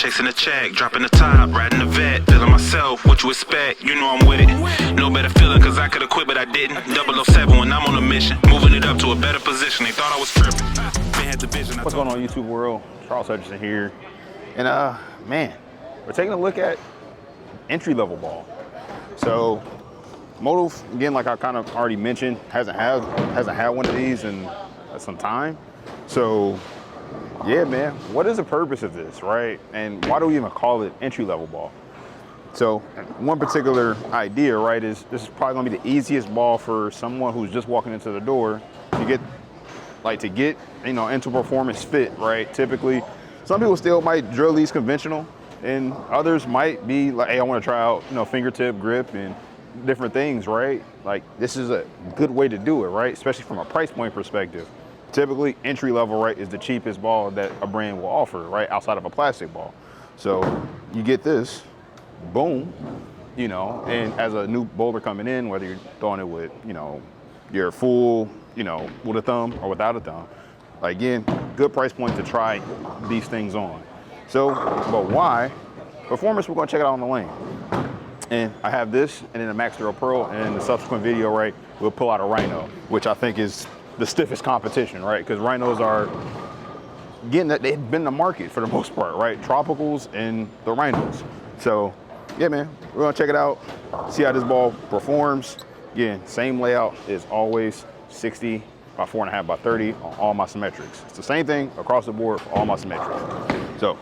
chasing the check, dropping the top, riding the vet, feeling myself, what you expect, you know I'm with it. No better feeling cause I could've quit but I didn't. 007 when I'm on a mission, moving it up to a better position, they thought I was tripping. What's going on YouTube world? Charles Hutchinson here. And man, we're taking a look at entry-level ball. So Motiv, again, like I kind of already mentioned, hasn't had one of these in some time. So yeah, man, what is the purpose of this, right? And why do we even call it entry-level ball? So one particular idea, right, is this is probably gonna be the easiest ball for someone who's just walking into the door to get, you know, into performance fit, right? Typically, some people still might drill these conventional, and others might be like, hey, I want to try out, you know, fingertip grip and different things, right? Like, this is a good way to do it, right? Especially from a price point perspective. Typically, entry level, right, is the cheapest ball that a brand will offer, right, outside of a plastic ball. So you get this, boom, you know, and as a new bowler coming in, whether you're throwing it with, you know, your full, you know, with a thumb or without a thumb, again, good price point to try these things on. So, but why? Performance, we're gonna check it out on the lane. And I have this and then a Max Zero Pearl, and in the subsequent video, right, we'll pull out a Rhino, which I think is the stiffest competition, right? Because Rhinos are getting that, they've been in the market for the most part, right? Tropicals and the Rhinos. So yeah, man, we're gonna check it out, see how this ball performs. Again, same layout as always, 60 by 4.5 by 30 on all my symmetrics. It's the same thing across the board for all my symmetrics. So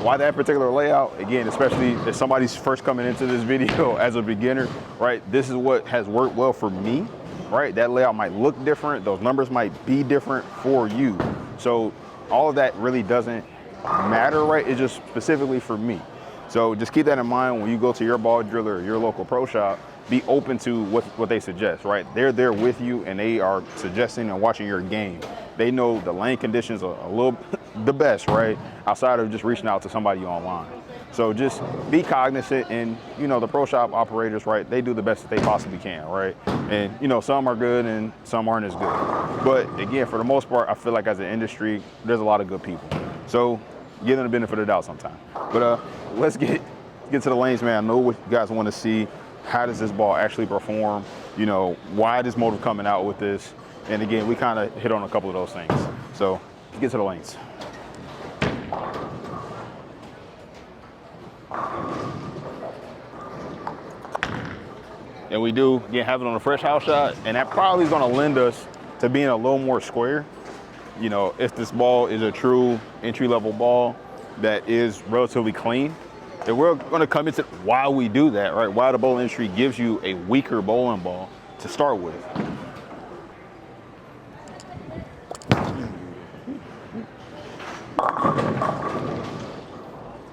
why that particular layout? Again, especially if somebody's first coming into this video as a beginner, right? This is what has worked well for me, right? That layout might look different. Those numbers might be different for you. So all of that really doesn't matter, right? It's just specifically for me. So just keep that in mind when you go to your ball driller or your local pro shop. Be open to what they suggest, right? They're there with you and they are suggesting and watching your game. They know the lane conditions are a little the best, right? Outside of just reaching out to somebody online. So just be cognizant, and you know, the pro shop operators, right? They do the best that they possibly can, right? And you know, some are good and some aren't as good. But again, for the most part, I feel like as an industry, there's a lot of good people. So give them the benefit of the doubt sometimes. But let's get to the lanes, man. I know what you guys want to see. How does this ball actually perform? You know, why is Motiv coming out with this? And again, we kind of hit on a couple of those things. So let's get to the lanes. And we do, again, have it on a fresh house shot, and that probably is gonna lend us to being a little more square. You know, if this ball is a true entry-level ball that is relatively clean. And we're gonna come into why we do that, right? Why the bowling industry gives you a weaker bowling ball to start with.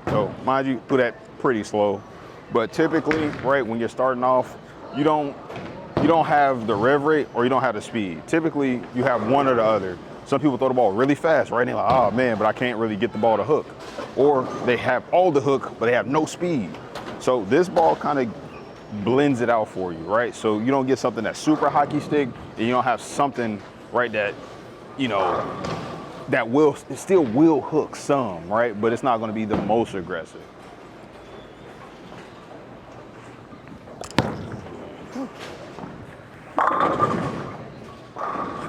So mind you, do that pretty slow. But typically, right, when you're starting off, you don't have the rev rate or you don't have the speed. Typically, you have one or the other. Some people throw the ball really fast, right? And they're like, oh man, but I can't really get the ball to hook. Or they have all the hook, but they have no speed. So this ball kind of blends it out for you, right? So you don't get something that's super hockey stick, and you don't have something, right, that, you know, that still will hook some, right? But it's not gonna be the most aggressive.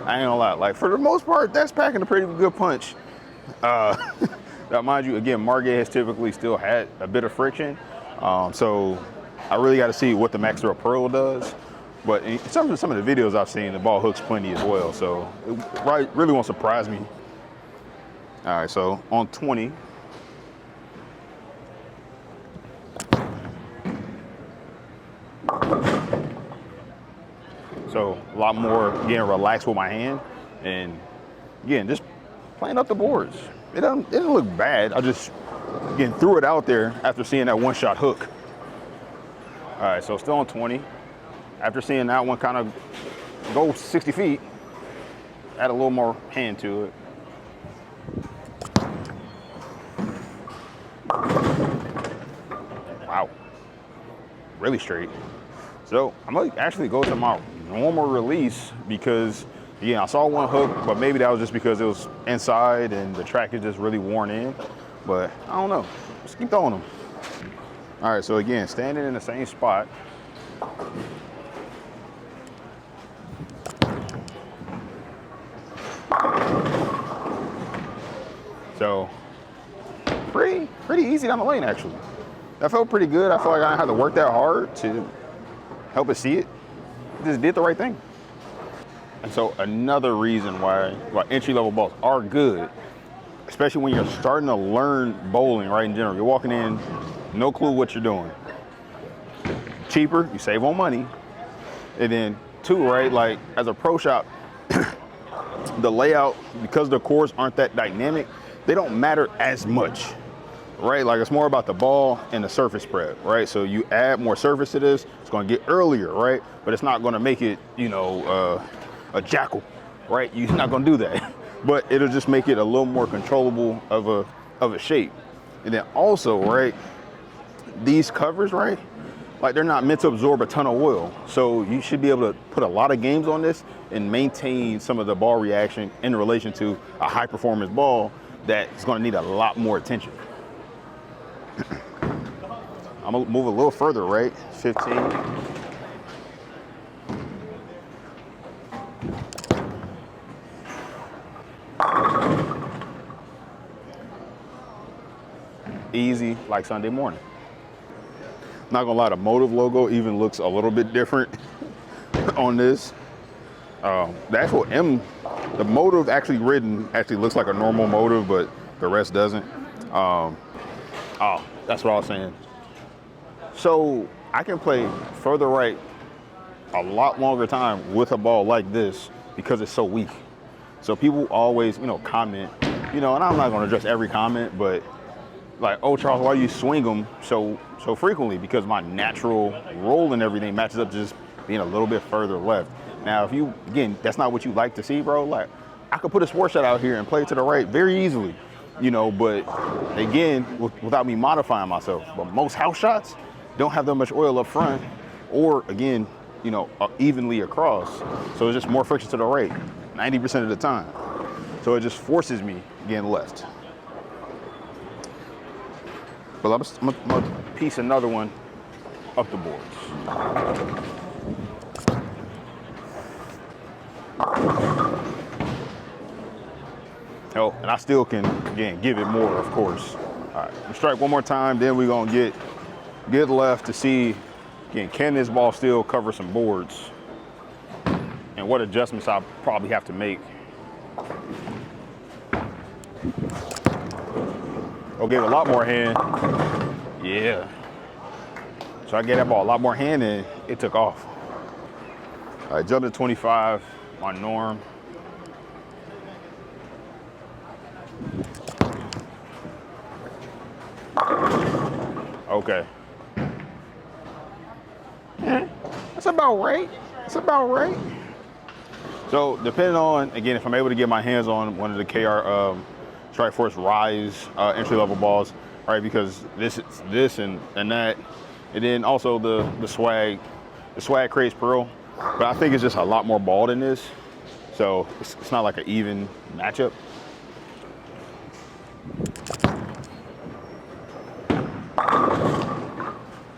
I ain't gonna lie, like for the most part, that's packing a pretty good punch. Now mind you, again, Margate has typically still had a bit of friction. So I really got to see what the Max Zero Pearl does. But in some of the videos I've seen, the ball hooks plenty as well. So it really won't surprise me. All right, so on 20. So a lot more, again, relaxed with my hand. And again, just playing up the boards. It doesn't look bad. I just, again, threw it out there after seeing that one-shot hook. All right, so still on 20. After seeing that one kind of go 60 feet, add a little more hand to it. Wow, really straight. So I'm gonna actually go to my normal release because, again, I saw one hook, but maybe that was just because it was inside and the track is just really worn in. but I don't know. Just keep throwing them. All right, so again, standing in the same spot. So pretty easy down the lane, actually. That felt pretty good. I feel like I didn't have to work that hard to help it see it. Just did the right thing. And so another reason why entry-level balls are good, especially when you're starting to learn bowling, right, in general. You're walking in, no clue what you're doing. Cheaper, you save on money. And then two, right, like as a pro shop, the layout, because the courts aren't that dynamic, they don't matter as much, right? Like it's more about the ball and the surface spread, right? So you add more surface to this, it's gonna get earlier, right? But it's not gonna make it, you know, a jackal, right? You're not gonna do that. But it'll just make it a little more controllable of a shape. And then also, right, these covers, right, like they're not meant to absorb a ton of oil. So you should be able to put a lot of games on this and maintain some of the ball reaction in relation to a high performance ball that's gonna need a lot more attention. I'm gonna move a little further, right? 15. Easy, like Sunday morning. Not gonna lie, the Motiv logo even looks a little bit different on this. The actual the Motiv actually written actually looks like a normal Motiv, but the rest doesn't. Oh, that's what I was saying. So I can play further right a lot longer time with a ball like this because it's so weak. So people always, you know, comment, you know, and I'm not gonna address every comment, but like, oh, Charles, why do you swing them so frequently? Because my natural roll and everything matches up to just being a little bit further left. Now, if you, again, that's not what you like to see, bro, like, I could put a sports shot out here and play to the right very easily, you know, but again, without me modifying myself. But most house shots don't have that much oil up front or, again, you know, evenly across. So it's just more friction to the right 90% of the time. So it just forces me getting left. But I'm gonna piece another one up the boards. Oh, and I still can, again, give it more, of course. All right, we'll strike one more time, then we're gonna get left to see, again, can this ball still cover some boards? And what adjustments I probably have to make. Oh, gave it a lot more hand. Yeah. So I gave that ball a lot more hand and it took off. All right, jump to 25, my norm. Okay. That's about right. That's about right. So depending on, again, if I'm able to get my hands on one of the KR Strike Force Rise entry-level balls, right? Because this and that, and then also the swag Craze Pearl, but I think it's just a lot more ball than this, so it's not like an even matchup.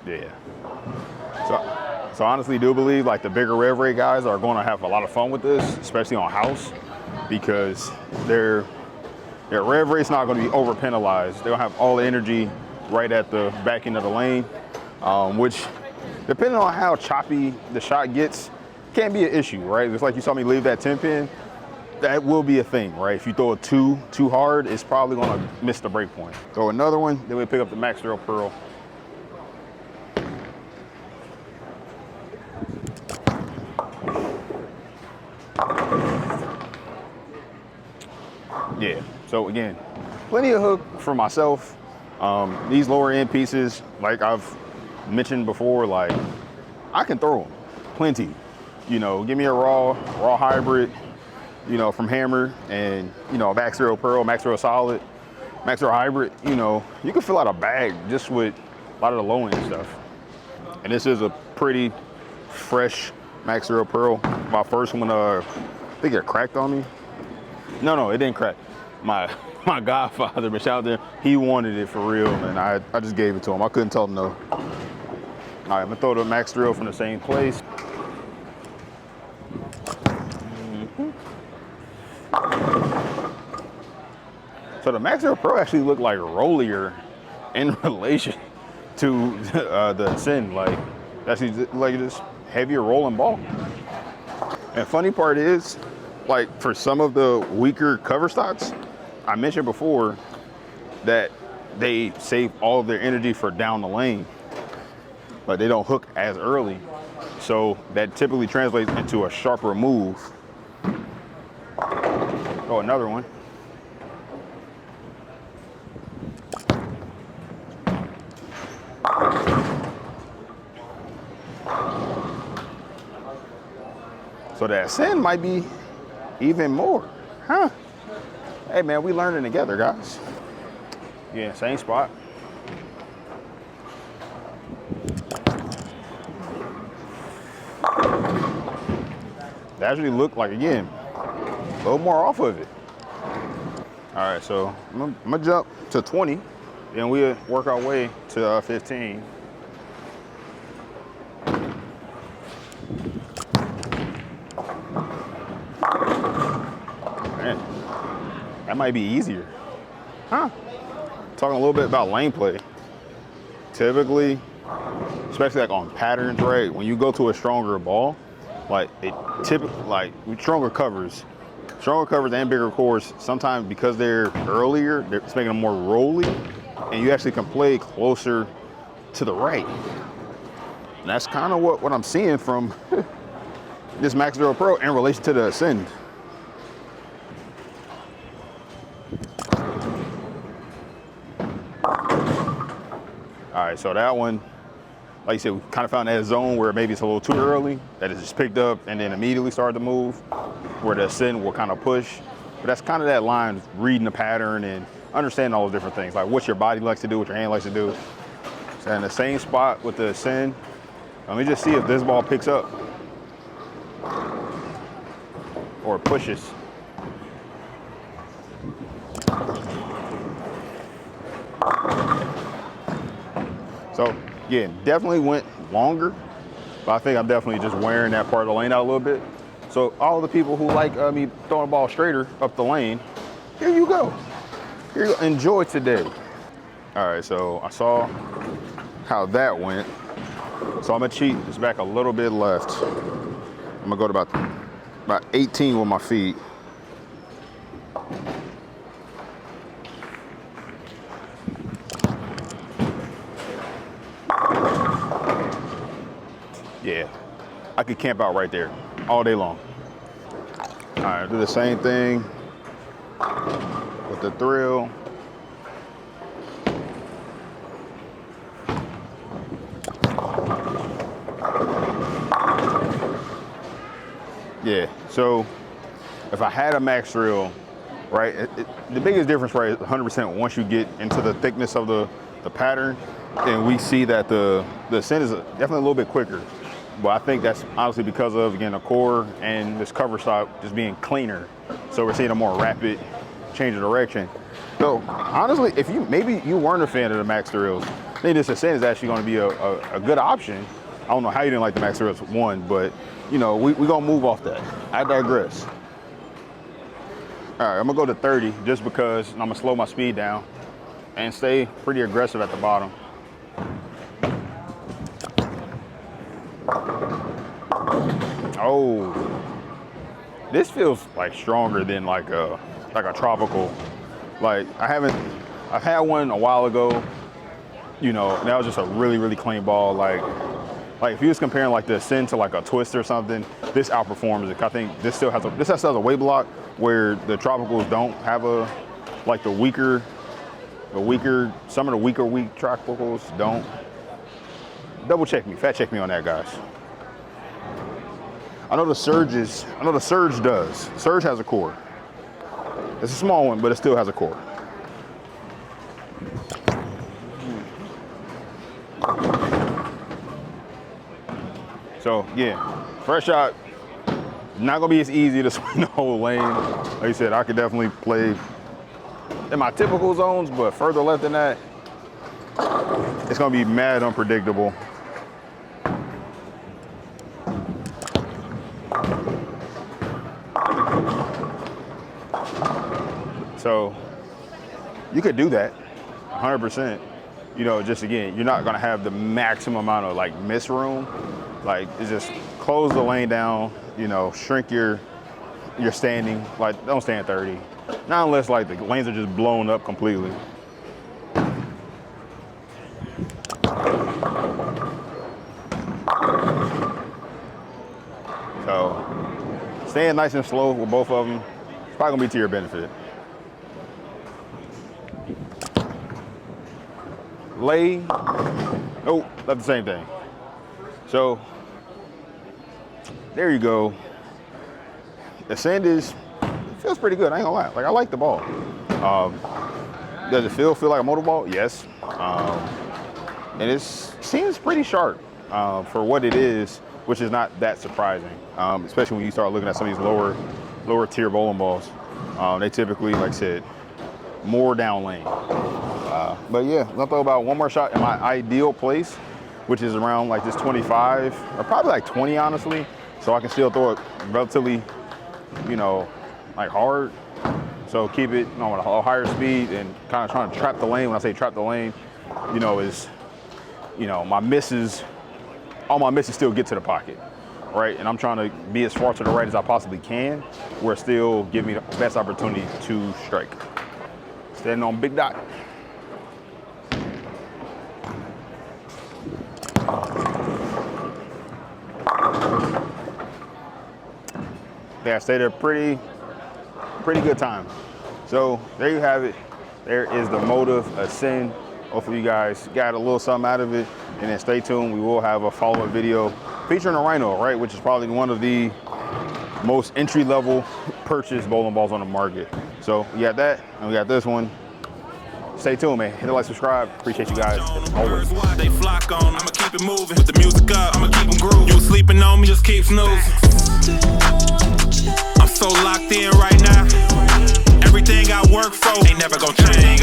Yeah. So I honestly do believe like the bigger rev rate guys are going to have a lot of fun with this, especially on house, because their rev rate's not going to be over penalized. They'll have all the energy right at the back end of the lane, which, depending on how choppy the shot gets, can be an issue, right? Just like you saw me leave that 10 pin, that will be a thing, right? If you throw it too hard, it's probably going to miss the break point. Throw another one, then we pick up the Max Zero Pearl. Yeah, so again, plenty of hook for myself. These lower end pieces, like I've mentioned before, like I can throw them plenty. You know, give me a raw hybrid, you know, from Hammer, and you know, Max Zero Pearl, Max Zero Solid, Max Zero Hybrid. You know, you can fill out a bag just with a lot of the low end stuff. And this is a pretty fresh Max Zero Pearl. My first one, I think it cracked on me. No, it didn't crack. My my godfather, but shout out to him. He wanted it for real, and I just gave it to him. I couldn't tell him no. All right, I'm gonna throw the max drill from the same place. So the Max Drill Pro actually looked like rollier in relation to the Sin. Like, actually like this heavier rolling ball. And funny part is, like for some of the weaker cover stocks, I mentioned before that they save all of their energy for down the lane, but they don't hook as early. So that typically translates into a sharper move. Oh, another one. So that Sin might be even more, huh? Hey man, we learning together, guys. Yeah, same spot. They actually look like, again, a little more off of it. All right, so I'm gonna jump to 20, then we'll work our way to 15. Man, that might be easier, huh? Talking a little bit about lane play. Typically, especially like on patterns, right? When you go to a stronger ball, like it typically, like with stronger covers and bigger cores, sometimes because they're earlier, it's making them more rolly, and you actually can play closer to the right. And that's kind of what I'm seeing from this Max Zero Pro in relation to the Ascend. All right, so that one, like you said, we kind of found that zone where maybe it's a little too early, that it just picked up and then immediately started to move, where the Ascend will kind of push. But that's kind of that line, reading the pattern and understanding all those different things, like what your body likes to do, what your hand likes to do. So in the same spot with the Ascend, let me just see if this ball picks up or pushes. So again, definitely went longer, but I think I'm definitely just wearing that part of the lane out a little bit. So all the people who like me throwing the ball straighter up the lane, here you go. Here you go. Enjoy today. All right, so I saw how that went. So I'm gonna cheat this back a little bit left. I'm gonna go to about 18 with my feet. Yeah, I could camp out right there all day long. All right, do the same thing with the thrill. Yeah, so if I had a max thrill, right, the biggest difference, right, is 100% once you get into the thickness of the pattern, and we see that the ascent is definitely a little bit quicker. But I think that's honestly because of, again, the core and this cover stock just being cleaner. So we're seeing a more rapid change of direction. So honestly, if maybe you weren't a fan of the max thrills, I think this ascent is actually going to be a good option. I don't know how you didn't like the max thrills one, but you know, we gonna move off that. I digress. All right, I'm gonna go to 30 just because I'm gonna slow my speed down and stay pretty aggressive at the bottom. Oh, this feels like stronger than like a tropical. Like I've had one a while ago, you know, that was just a really, really clean ball. Like if you was comparing like the Ascend to like a twist or something, this outperforms it. I think this still has a weight block where the tropicals don't have some of the weaker tropicals don't. Double check me, fact check me on that, guys. I know the Surge does. Surge has a core. It's a small one, but it still has a core. So yeah, first shot, not gonna be as easy to swing the whole lane. Like you said, I could definitely play in my typical zones, but further left than that, it's gonna be mad unpredictable. So you could do that 100%. You know, just again, you're not gonna have the maximum amount of like miss room. Like, it's just close the lane down, you know, shrink your standing. Like, don't stand 30. Not unless like the lanes are just blown up completely. So staying nice and slow with both of them, it's probably gonna be to your benefit. Lay, nope, that's the same thing. So there you go. Ascend is, feels pretty good, I ain't gonna lie. Like, I like the ball. Does it feel like a motor ball? Yes. And it seems pretty sharp for what it is, which is not that surprising, especially when you start looking at some of these lower tier bowling balls. They typically, like I said, more down lane. But yeah, I'm gonna throw about one more shot in my ideal place, which is around like this 25, or probably like 20, honestly. So I can still throw it relatively, you know, like hard. So keep it, you know, at a higher speed and kind of trying to trap the lane. When I say trap the lane, you know, is, you know, my misses, all my misses still get to the pocket, right? And I'm trying to be as far to the right as I possibly can, where it still give me the best opportunity to strike. Standing on big dot. Yeah, I stayed there pretty good time. So there you have it. There is the Motiv Ascend. Hopefully you guys got a little something out of it. And then stay tuned. We will have a follow-up video featuring a Rhino, right? Which is probably one of the most entry-level purchase bowling balls on the market. So we got that, and we got this one. Stay tuned, man. Hit the like, subscribe. Appreciate you guys. Always. They flock on, I'ma keep it moving. With the music up, I'ma keep them grooving. You sleeping on me, just keep snoozing. I'm so locked in right now. Everything I work for ain't never gonna change.